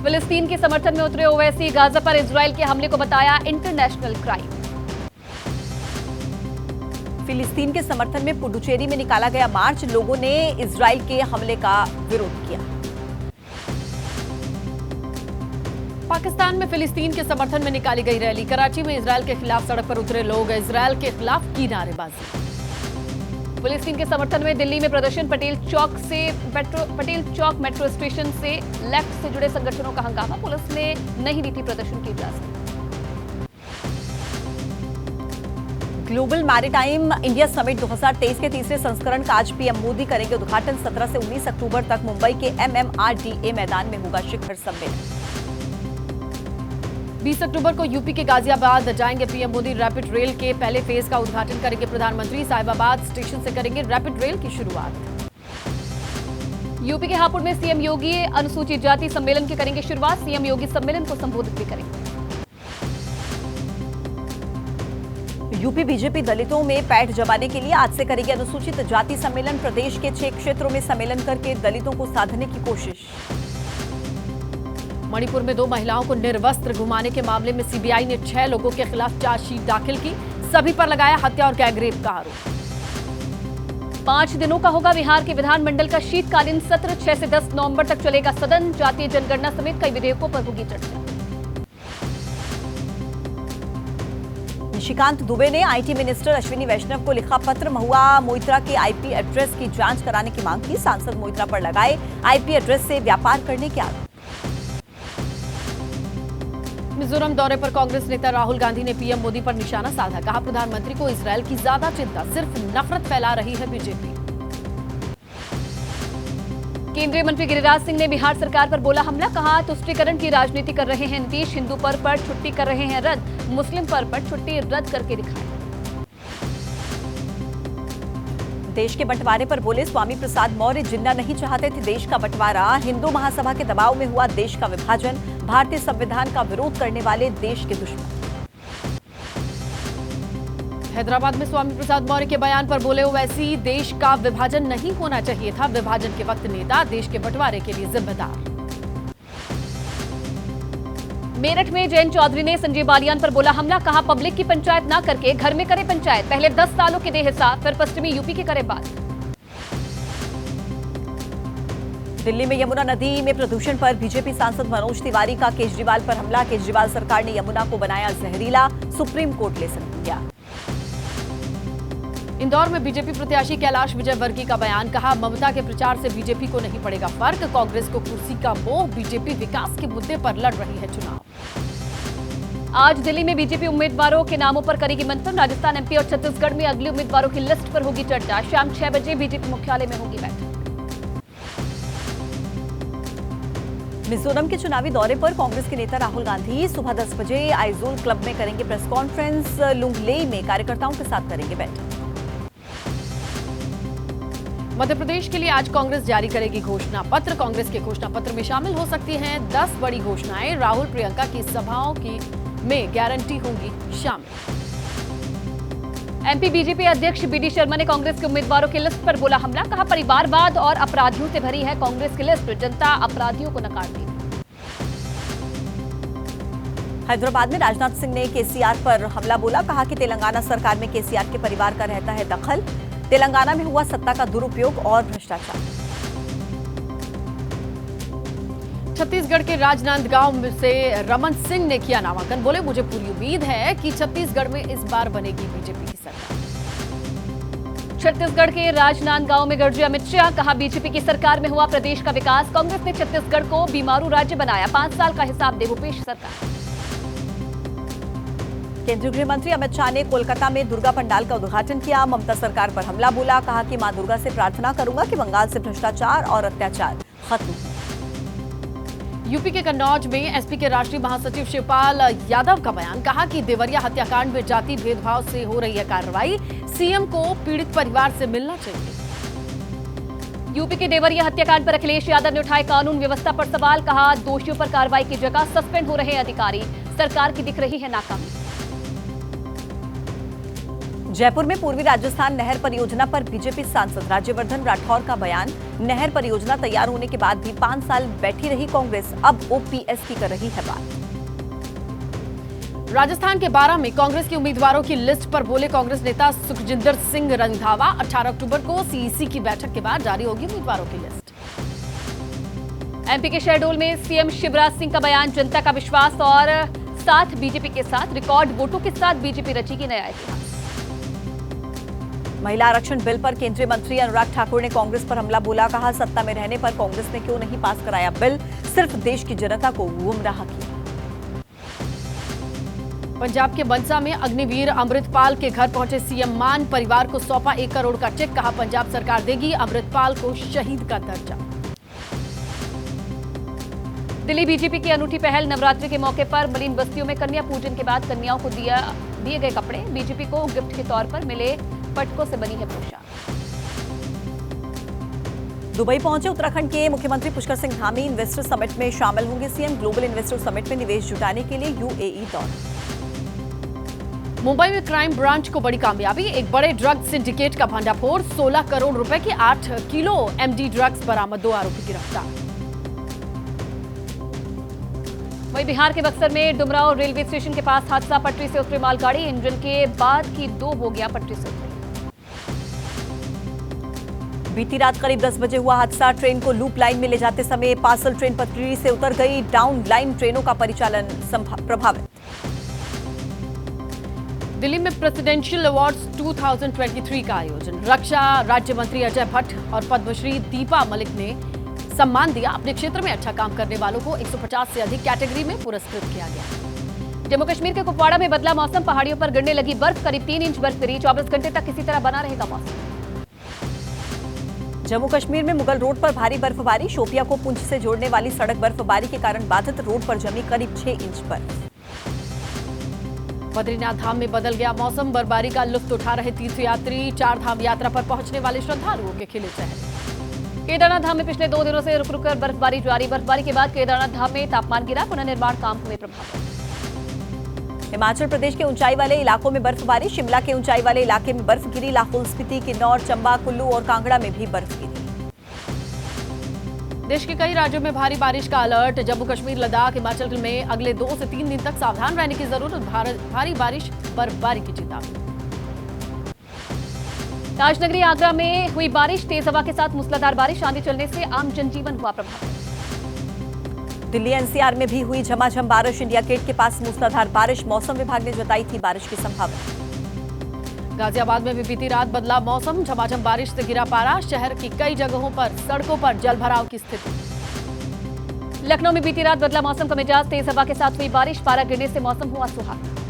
फिलिस्तीन के समर्थन में उतरे ओवैसी, गाजा पर इजराइल के हमले को बताया इंटरनेशनल क्राइम। फिलिस्तीन के समर्थन में पुडुचेरी में निकाला गया मार्च, लोगों ने इजराइल के हमले का विरोध किया। पाकिस्तान में फिलिस्तीन के समर्थन में निकाली गई रैली, कराची में इजराइल के खिलाफ सड़क पर उतरे लोग, इजराइल के खिलाफ की नारेबाजी। फिलिस्तीन के समर्थन में दिल्ली में प्रदर्शन, पटेल चौक मेट्रो स्टेशन से लेफ्ट से जुड़े संगठनों का हंगामा, पुलिस ने नहीं दी थी प्रदर्शन की इजाजत। ग्लोबल मैरीटाइम इंडिया समिट 2023 के तीसरे संस्करण का आज पीएम मोदी करेंगे उद्घाटन। 17 से 19 अक्टूबर तक मुंबई के MMRDA मैदान में होगा शिखर सम्मेलन। 20 अक्टूबर को यूपी के गाजियाबाद जाएंगे पीएम मोदी, रैपिड रेल के पहले फेज का उद्घाटन करेंगे प्रधानमंत्री। साहिबाबाद स्टेशन से करेंगे रैपिड रेल की शुरुआत। यूपी के हापुड़ में सीएम योगी अनुसूचित जाति सम्मेलन की करेंगे शुरुआत, सीएम योगी सम्मेलन को संबोधित भी करेंगे। यूपी बीजेपी दलितों में पैठ जमाने के लिए आज से करेगी अनुसूचित जाति सम्मेलन। प्रदेश के 6 क्षेत्रों में सम्मेलन करके दलितों को साधने की कोशिश। मणिपुर में 2 महिलाओं को निर्वस्त्र घुमाने के मामले में सीबीआई ने 6 लोगों के खिलाफ चार्जशीट दाखिल की, सभी पर लगाया हत्या और गैंगरेप का आरोप। 5 दिनों का होगा बिहार के विधानमंडल का शीतकालीन सत्र, 6 से 10 नवंबर तक चलेगा सदन। जातीय जनगणना समेत कई विधेयकों पर होगी चर्चा। निशिकांत दुबे ने आईटी मिनिस्टर अश्विनी वैष्णव को लिखा पत्र, महुआ मोइत्रा के आईपी एड्रेस की जांच कराने की मांग की। सांसद मोइत्रा पर लगाए आईपी एड्रेस से व्यापार करने के आरोप। मिजोरम दौरे पर कांग्रेस नेता राहुल गांधी ने पीएम मोदी पर निशाना साधा, कहा प्रधानमंत्री को इजरायल की ज्यादा चिंता, सिर्फ नफरत फैला रही है बीजेपी। केंद्रीय मंत्री गिरिराज सिंह ने बिहार सरकार पर बोला हमला, कहा तुष्टीकरण की राजनीति कर रहे हैं नीतीश, हिंदू पर्व पर छुट्टी कर रहे हैं रद्द, मुस्लिम पर्व पर छुट्टी रद्द करके दिखाए। देश के बंटवारे पर बोले स्वामी प्रसाद मौर्य, जिन्ना नहीं चाहते थे देश का बंटवारा, हिंदू महासभा के दबाव में हुआ देश का विभाजन, भारतीय संविधान का विरोध करने वाले देश के दुश्मन। हैदराबाद में स्वामी प्रसाद मौर्य के बयान पर बोले ओवैसी, देश का विभाजन नहीं होना चाहिए था, विभाजन के वक्त नेता देश के बंटवारे के लिए जिम्मेदार। मेरठ में जयंत चौधरी ने संजय बालियान पर बोला हमला, कहा पब्लिक की पंचायत ना करके घर में करे पंचायत, पहले 10 सालों के दे हिसाब, फिर पश्चिमी यूपी की करे बात। दिल्ली में यमुना नदी में प्रदूषण पर बीजेपी सांसद मनोज तिवारी का केजरीवाल पर हमला, केजरीवाल सरकार ने यमुना को बनाया जहरीला, सुप्रीम कोर्ट ले लिया। इंदौर में बीजेपी प्रत्याशी कैलाश विजयवर्गीय का बयान, कहा ममता के प्रचार से बीजेपी को नहीं पड़ेगा फर्क, कांग्रेस को कुर्सी का मोह, बीजेपी विकास के मुद्दे पर लड़ रही है चुनाव। आज दिल्ली में बीजेपी उम्मीदवारों के नामों पर करेगी मंथन, राजस्थान, एमपी और छत्तीसगढ़ में अगले उम्मीदवारों की लिस्ट पर होगी चर्चा। शाम 6 बजे बीजेपी मुख्यालय में होगी बैठक। मिजोरम के चुनावी दौरे पर कांग्रेस के नेता राहुल गांधी सुबह 10 बजे आइजोल क्लब में करेंगे प्रेस कॉन्फ्रेंस, लुंगलेई में कार्यकर्ताओं के साथ करेंगे बैठक। मध्य प्रदेश के लिए आज कांग्रेस जारी करेगी घोषणा पत्र, कांग्रेस के घोषणा पत्र में शामिल हो सकती हैं 10 बड़ी घोषणाएं, राहुल प्रियंका की सभाओं की में गारंटी होंगी शामिल। एमपी बीजेपी अध्यक्ष बीडी शर्मा ने कांग्रेस के उम्मीदवारों की लिस्ट पर बोला हमला, कहा परिवारवाद और अपराधियों से भरी है कांग्रेस की लिस्ट, जनता अपराधियों को नकारती। हैदराबाद में राजनाथ सिंह ने केसीआर पर हमला बोला, कहा कि तेलंगाना सरकार में केसीआर के परिवार का रहता है दखल, तेलंगाना में हुआ सत्ता का दुरुपयोग और भ्रष्टाचार। छत्तीसगढ़ के राजनांदगांव से रमन सिंह ने किया नामांकन, बोले मुझे पूरी उम्मीद है कि छत्तीसगढ़ में इस बार बनेगी बीजेपी की सरकार। छत्तीसगढ़ के राजनांदगांव में गरजे अमित शाह, कहा बीजेपी की सरकार में हुआ प्रदेश का विकास, कांग्रेस ने छत्तीसगढ़ को बीमारू राज्य बनाया, 5 साल का हिसाब दे भूपेश सरकार। केंद्रीय गृह मंत्री अमित शाह ने कोलकाता में दुर्गा पंडाल का उद्घाटन किया, ममता सरकार पर हमला बोला, कहा कि मां दुर्गा से प्रार्थना करूंगा कि बंगाल से भ्रष्टाचार और अत्याचार खत्म हो। यूपी के कन्नौज में एसपी के राष्ट्रीय महासचिव शिवपाल यादव का बयान, कहा कि देवरिया हत्याकांड में जाति भेदभाव से हो रही है कार्रवाई, सीएम को पीड़ित परिवार से मिलना चाहिए। यूपी के देवरिया हत्याकांड पर अखिलेश यादव ने उठाए कानून व्यवस्था पर सवाल, कहा दोषियों पर कार्रवाई की जगह सस्पेंड हो रहे अधिकारी, सरकार की दिख रही है नाकामी। जयपुर में पूर्वी राजस्थान नहर परियोजना पर बीजेपी सांसद राज्यवर्धन राठौर का बयान। नहर परियोजना तैयार होने के बाद भी 5 साल बैठी रही कांग्रेस, अब ओपीएस की कर रही है बात। राजस्थान के बारां में कांग्रेस के उम्मीदवारों की लिस्ट पर बोले कांग्रेस नेता सुखजिंदर सिंह रंधावा। 18 अक्टूबर को सीईसी की बैठक के बाद जारी होगी उम्मीदवारों की लिस्ट। एमपी के शहडोल में सीएम शिवराज सिंह का बयान। जनता का विश्वास और साथ बीजेपी के साथ, रिकॉर्ड वोटों के साथ बीजेपी रचेगी नया इतिहास। महिला आरक्षण बिल पर केंद्रीय मंत्री अनुराग ठाकुर ने कांग्रेस पर हमला बोला। कहा, सत्ता में रहने पर कांग्रेस ने क्यों नहीं पास कराया बिल, सिर्फ देश की जनता को गुमराह किया। पंजाब के बंसा में अग्निवीर अमृतपाल के घर पहुंचे सीएम मान। परिवार को सौंपा 1 करोड़ का चेक। कहा, पंजाब सरकार देगी अमृतपाल को शहीद का दर्जा। दिल्ली बीजेपी की अनूठी पहल। नवरात्रि के मौके पर मलिन बस्तियों में कन्या पूजन के बाद कन्याओं को दिए गए कपड़े। बीजेपी को गिफ्ट के तौर पर मिले पटकों से बनी है पोशाक। दुबई पहुंचे उत्तराखंड के मुख्यमंत्री पुष्कर सिंह धामी। इन्वेस्टर समिट में शामिल होंगे सीएम। ग्लोबल इन्वेस्टर समिट में निवेश जुटाने के लिए यूएई दौरा। मुंबई में क्राइम ब्रांच को बड़ी कामयाबी। एक बड़े ड्रग सिंडिकेट का भंडाफोड़। 16 करोड़ रुपए की 8 किलो एमडी ड्रग्स बरामद। 2 आरोपी गिरफ्तार। वहीं बिहार के बक्सर में डुमरांव रेलवे स्टेशन के पास हादसा। पटरी से उतरी मालगाड़ी, इंजन के बाद की 2 बोगियां पटरी से उतरी। बीती रात करीब 10 बजे हुआ हादसा। ट्रेन को लूप लाइन में ले जाते समय पार्सल ट्रेन पटरी से उतर गई। डाउन लाइन ट्रेनों का परिचालन प्रभावित। दिल्ली में प्रेसिडेंशियल अवार्ड्स 2023 का आयोजन। रक्षा राज्य मंत्री अजय भट्ट और पद्मश्री दीपा मलिक ने सम्मान दिया। अपने क्षेत्र में अच्छा काम करने वालों को 150 से अधिक कैटेगरी में पुरस्कृत किया गया। जम्मू कश्मीर के कुपवाड़ा में बदला मौसम। पहाड़ियों पर गिरने लगी बर्फ। करीब 3 इंच बर्फ गिरी। 24 घंटे तक इसी तरह बना रहेगा मौसम। जम्मू कश्मीर में मुगल रोड पर भारी बर्फबारी। शोपिया को पुंछ से जोड़ने वाली सड़क बर्फबारी के कारण बाधित। रोड पर जमी करीब 6 इंच बर्फ। बद्रीनाथ धाम में बदल गया मौसम। बर्फबारी का लुत्फ उठा रहे तीर्थयात्री। 4 धाम यात्रा पर पहुंचने वाले श्रद्धालुओं के खिले चेहरे। केदारनाथ धाम में पिछले 2 दिनों से रुक रुक कर बर्फबारी जारी। बर्फबारी के बाद केदारनाथ धाम में तापमान गिरा। पुनर्निर्माण काम हुए प्रभावित। हिमाचल प्रदेश के ऊंचाई वाले इलाकों में बर्फबारी। शिमला के ऊंचाई वाले इलाके में बर्फ गिरी। लाहौल स्पीति, किन्नौर, चंबा, कुल्लू और कांगड़ा में भी बर्फ गिरी। देश के कई राज्यों में भारी बारिश का अलर्ट। जम्मू कश्मीर, लद्दाख, हिमाचल में अगले 2 से 3 दिन तक सावधान रहने की जरूरत। भारी बारिश, बर्फबारी की चेतावनी। ताजनगरी आगरा में हुई बारिश। तेज हवा के साथ मूसलाधार बारिश। आंधी चलने से आम जनजीवन हुआ प्रभावित। दिल्ली एनसीआर में भी हुई झमाझम बारिश। इंडिया गेट के पास मूसलाधार बारिश। मौसम विभाग ने जताई थी बारिश की संभावना। गाजियाबाद में भी बीती रात बदला मौसम। झमाझम बारिश से गिरा पारा। शहर की कई जगहों पर सड़कों पर जलभराव की स्थिति। लखनऊ में बीती रात बदला मौसम का मिजाज। तेज हवा के साथ हुई बारिश। पारा गिरने से मौसम हुआ सुहावना।